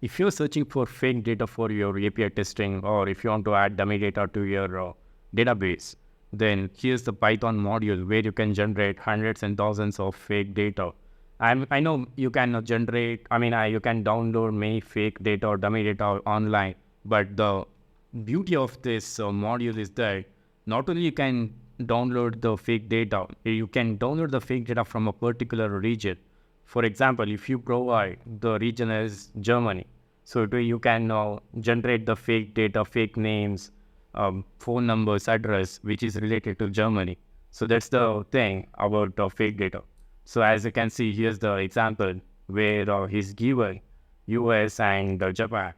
if you're searching for fake data for your API testing, or if you want to add dummy data to your database, then here's the Python module where you can generate hundreds and thousands of fake data. I know you can generate, you can download many fake data or dummy data online, but the beauty of this module is that not only you can download the fake data, you can download the fake data from a particular region. For example, if you provide the region as Germany, so you can generate the fake data, fake names, phone numbers, address, which is related to Germany. So that's the thing about fake data. So as you can see, here's the example where he's given US and Japan.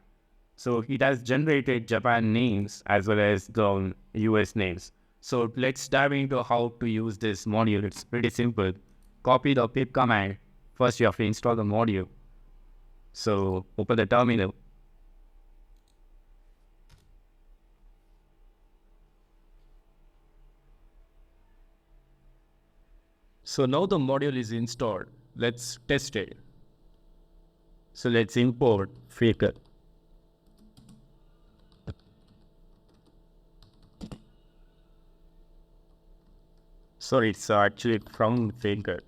So it has generated Japan names as well as the US names. So let's dive into how to use this module. It's pretty simple. Copy the pip command. First, you have to install the module. So open the terminal. So now the module is installed. Let's test it. So let's import Faker. Sorry, it's actually from Faker.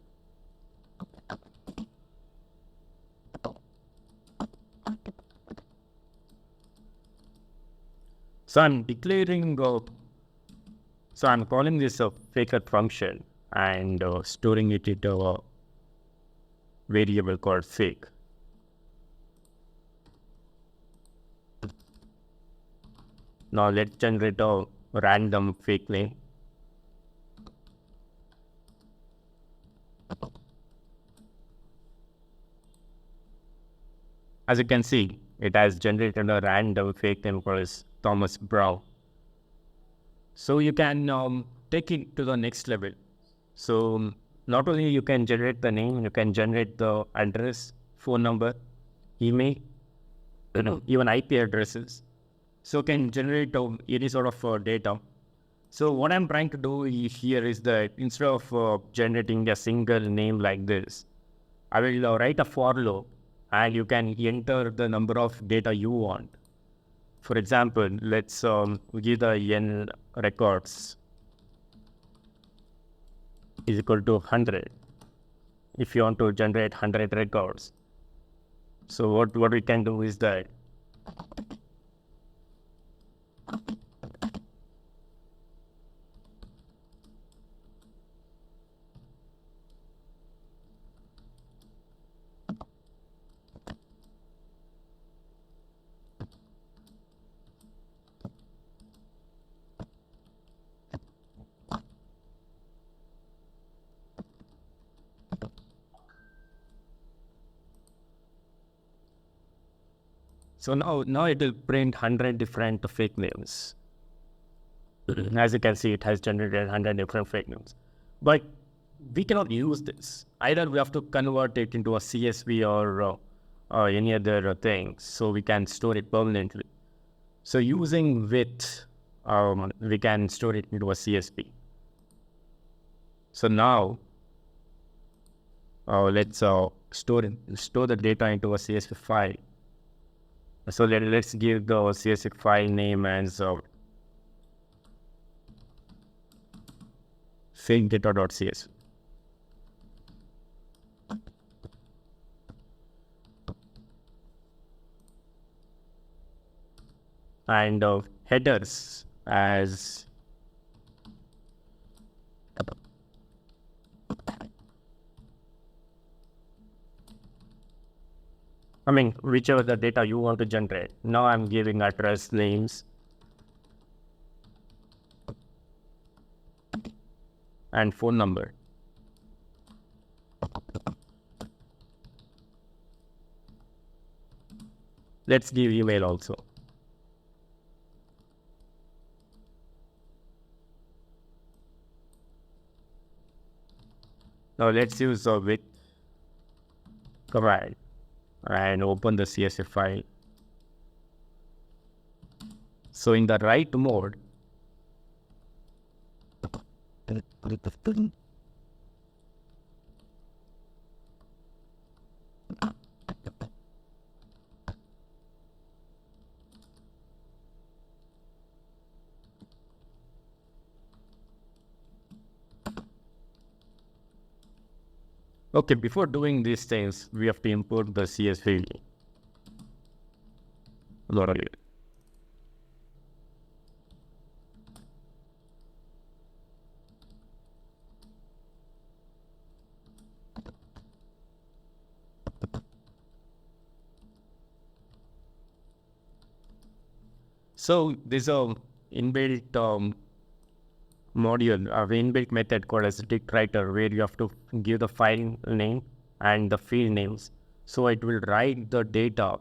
So I'm declaring, so I'm calling this a Faker function and storing it into a variable called fake. Now let's generate a random fake name. As you can see, it has generated a random fake name called Thomas Brown. So you can take it to the next level. So not only you can generate the name, you can generate the address, phone number, email, even IP addresses. So you can generate any sort of data. So what I'm trying to do here is that instead of generating a single name like this, I will write a for loop and you can enter the number of data you want. For example, let's give the n records is equal to 100 if you want to generate 100 records. So what we can do is that so now it will print 100 different fake names. As you can see, it has generated 100 different fake names. But we cannot use this. Either we have to convert it into a CSV or any other thing, so we can store it permanently. So using with, we can store it into a CSV. So now, let's store the data into a CSV file. So let's give the CSV file name as fakedata.csv. And headers as whichever the data you want to generate. Now I'm giving address names and phone number. Let's give email also. Now let's use a with command and open the CSV file. So in the write mode, Okay, before doing these things, we have to import the CS field. So there's a inbuilt module, inbuilt method called as dict writer, where you have to give the file name and the field names. So it will write the data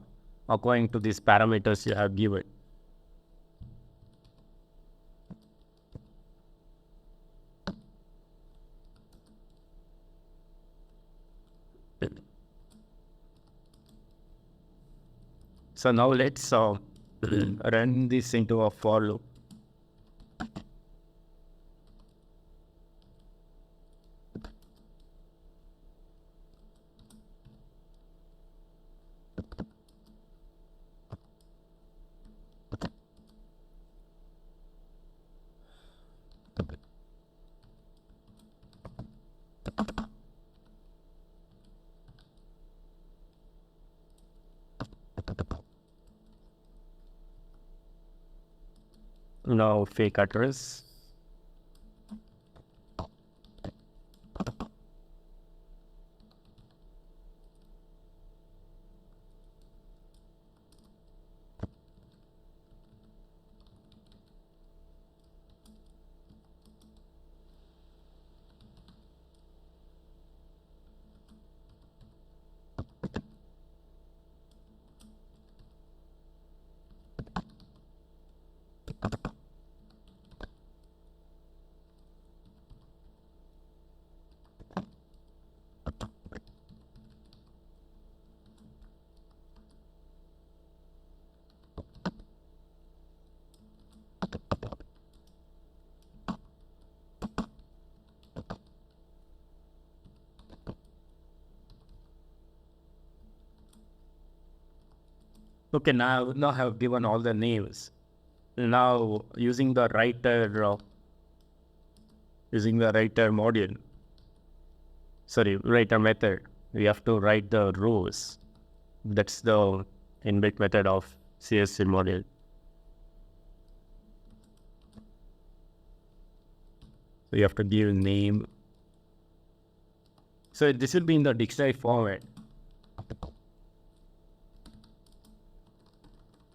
according to these parameters you have given. So now let's run this into a for loop. Now fake address. Okay, now I have given all the names. Now using the writer module, writer method, we have to write the rows. That's the inbuilt method of CSV module. So you have to give name. So this will be in the dictionary format.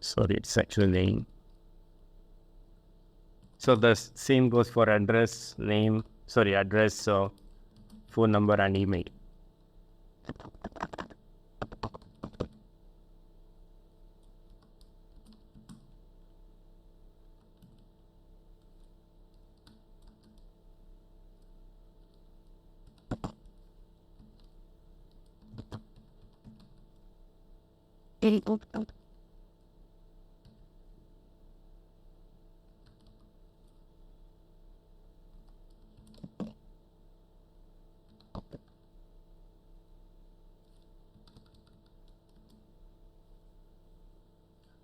Sorry, it's actual name. So the same goes for address, address, phone number and email.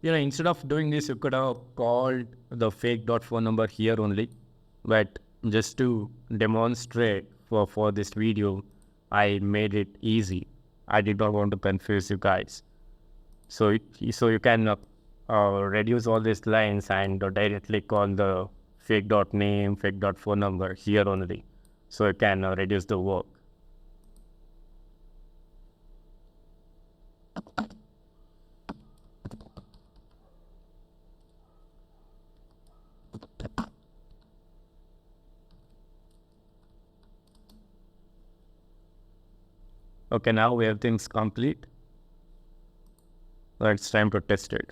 Instead of doing this, you could have called the fake.phone number here only. But just to demonstrate for this video, I made it easy. I did not want to confuse you guys. So you can reduce all these lines and directly call the fake.name, fake.phone number here only. So you can reduce the work. Okay, now everything's complete. Now it's time to test it.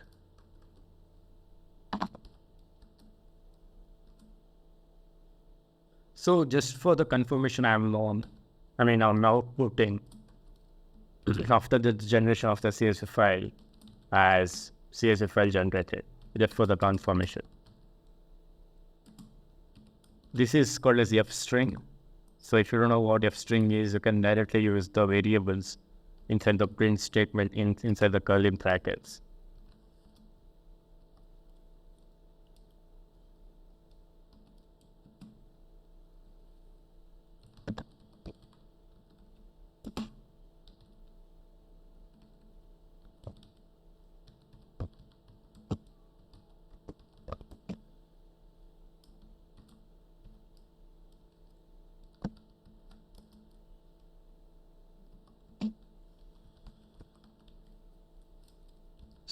So just for the confirmation, I'm now putting after the generation of the CSV file as CSV file generated, just for the confirmation. This is called as F string. So if you don't know what F string is, you can directly use the variables inside the print statement inside the curly brackets.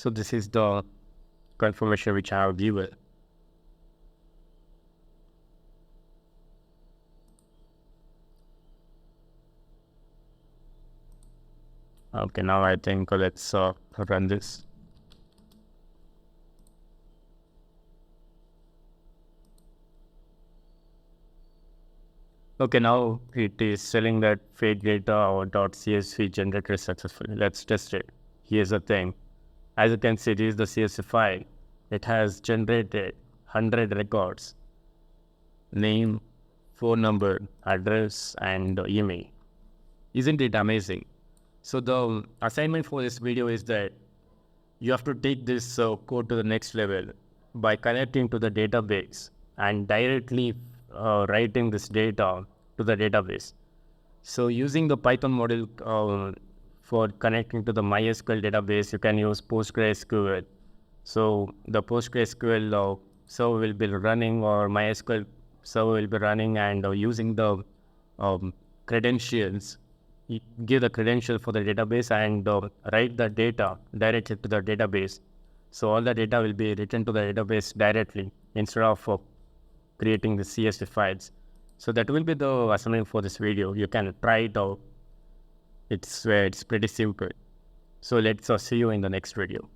So this is the confirmation which I have given. Okay, now I think let's run this. Okay, now it is selling that fake data or .csv generated successfully. Let's test it. Here's the thing. As you can see, this is the CSV file. It has generated 100 records, name, phone number, address, and email. Isn't it amazing? So the assignment for this video is that you have to take this code to the next level by connecting to the database and directly writing this data to the database. So using the Python module for connecting to the MySQL database, you can use PostgreSQL. So the PostgreSQL server will be running, or MySQL server will be running, and using the credentials, you give the credential for the database and write the data directly to the database. So all the data will be written to the database directly instead of creating the CSV files. So that will be the assignment for this video. You can try it out. It's pretty simple. So let's see you in the next video.